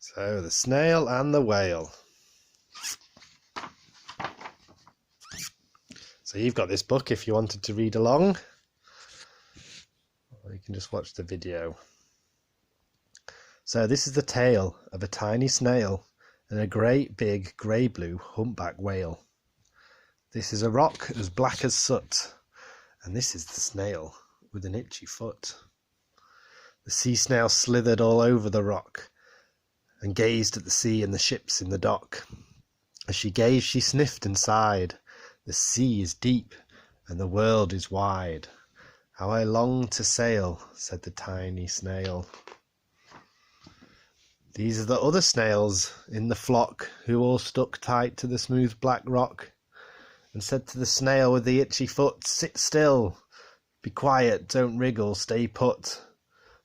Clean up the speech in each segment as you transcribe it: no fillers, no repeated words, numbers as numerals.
So, the snail and the whale. So you've got this book if you wanted to read along, or you can just watch the video. So this is the tale of a tiny snail and a great big grey-blue humpback whale. This is a rock as black as soot, and this is the snail with an itchy foot. The sea snail slithered all over the rock and gazed at the sea and the ships in the dock. As she gazed, she sniffed and sighed. The sea is deep and the world is wide. How I long to sail, said the tiny snail. These are the other snails in the flock who all stuck tight to the smooth black rock and said to the snail with the itchy foot, sit still, be quiet, don't wriggle, stay put.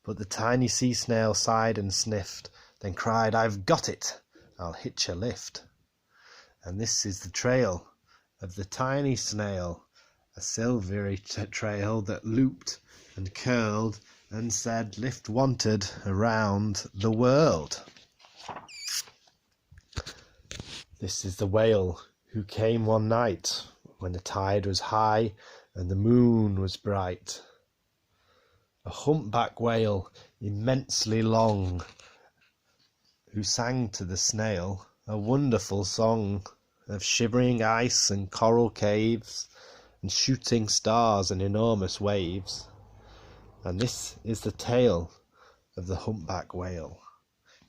But the tiny sea snail sighed and sniffed, then cried, I've got it, I'll hitch a lift. And this is the trail of the tiny snail, a silvery trail that looped and curled and said lift wanted around the world. This is the whale who came one night when the tide was high and the moon was bright. A humpback whale immensely long, who sang to the snail a wonderful song of shivering ice and coral caves and shooting stars and enormous waves. And this is the tale of the humpback whale.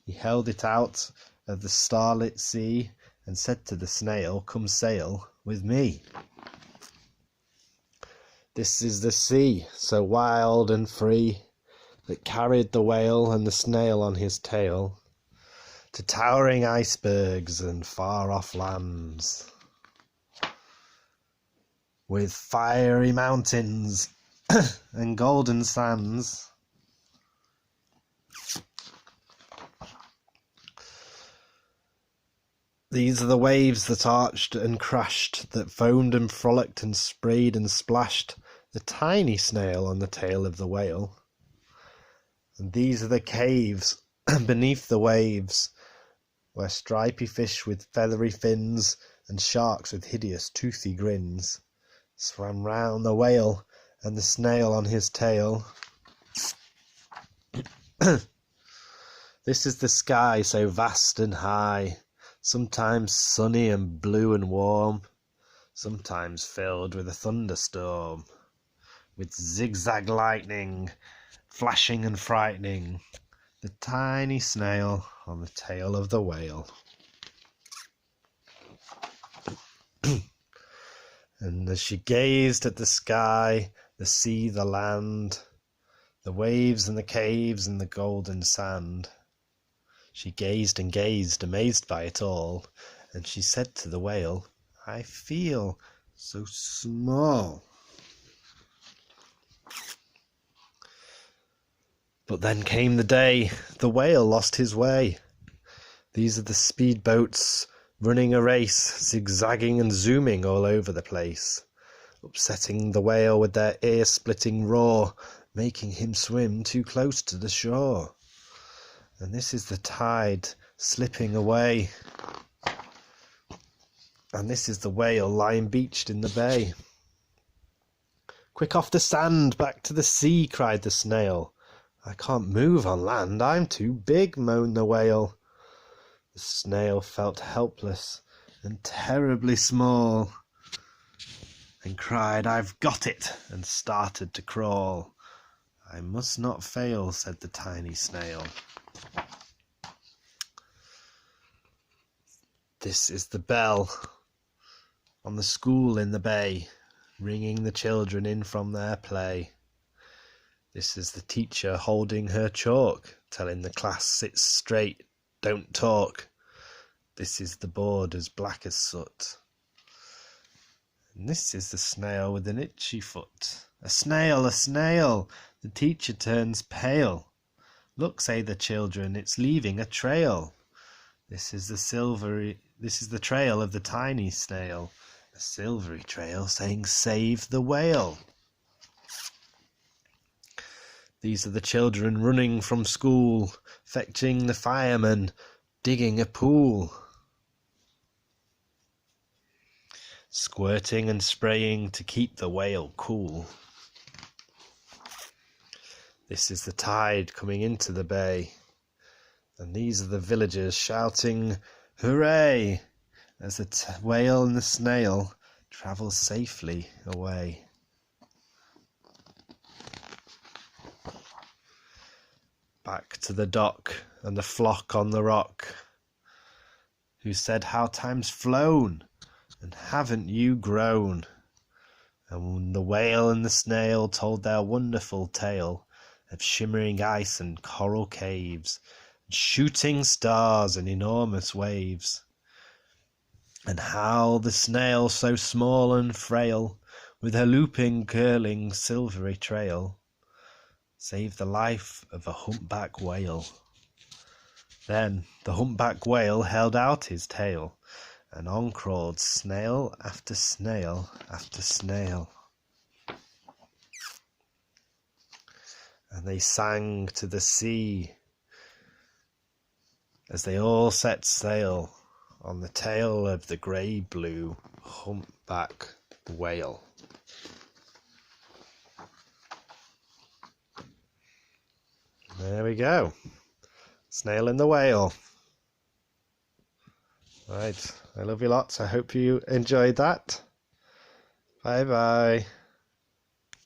He held it out of the starlit sea and said to the snail, come sail with me. This is the sea, so wild and free, that carried the whale and the snail on his tail to towering icebergs and far-off lands, with fiery mountains and golden sands. These are the waves that arched and crashed, that foamed and frolicked and sprayed and splashed the tiny snail on the tail of the whale. And these are the caves beneath the waves, where stripy fish with feathery fins and sharks with hideous toothy grins swam round the whale and the snail on his tail. This is the sky so vast and high, sometimes sunny and blue and warm, sometimes filled with a thunderstorm, with zigzag lightning, flashing and frightening the tiny snail on the tail of the whale. And as she gazed at the sky, the sea, the land, the waves and the caves and the golden sand, she gazed and gazed, amazed by it all, and she said to the whale, I feel so small. But then came the day, the whale lost his way. These are the speedboats running a race, zigzagging and zooming all over the place, upsetting the whale with their ear-splitting roar, making him swim too close to the shore. And this is the tide slipping away, and this is the whale lying beached in the bay. Quick off the sand, back to the sea, cried the snail. I can't move on land, I'm too big, moaned the whale. The snail felt helpless and terribly small, and cried, I've got it, and started to crawl. I must not fail, said the tiny snail. This is the bell on the school in the bay, ringing the children in from their play. This is the teacher holding her chalk, telling the class, sit straight, don't talk. This is the board as black as soot. And this is the snail with an itchy foot. A snail, a snail! The teacher turns pale. Look, say the children, it's leaving a trail. This is the trail of the tiny snail, a silvery trail saying save the whale. These are the children running from school, fetching the firemen, digging a pool, squirting and spraying to keep the whale cool. This is the tide coming into the bay, and these are the villagers shouting hooray as the whale and the snail travel safely away. Back to the dock and the flock on the rock, who said how time's flown, and haven't you grown? And the whale and the snail told their wonderful tale of shimmering ice and coral caves, and shooting stars and enormous waves, and how the snail so small and frail, with her looping, curling, silvery trail, saved the life of a humpback whale. Then the humpback whale held out his tail, and on crawled snail after snail after snail. And they sang to the sea as they all set sail on the tail of the grey-blue humpback whale. There we go. Snail and the whale. Right, I love you lots. I hope you enjoyed that. Bye bye.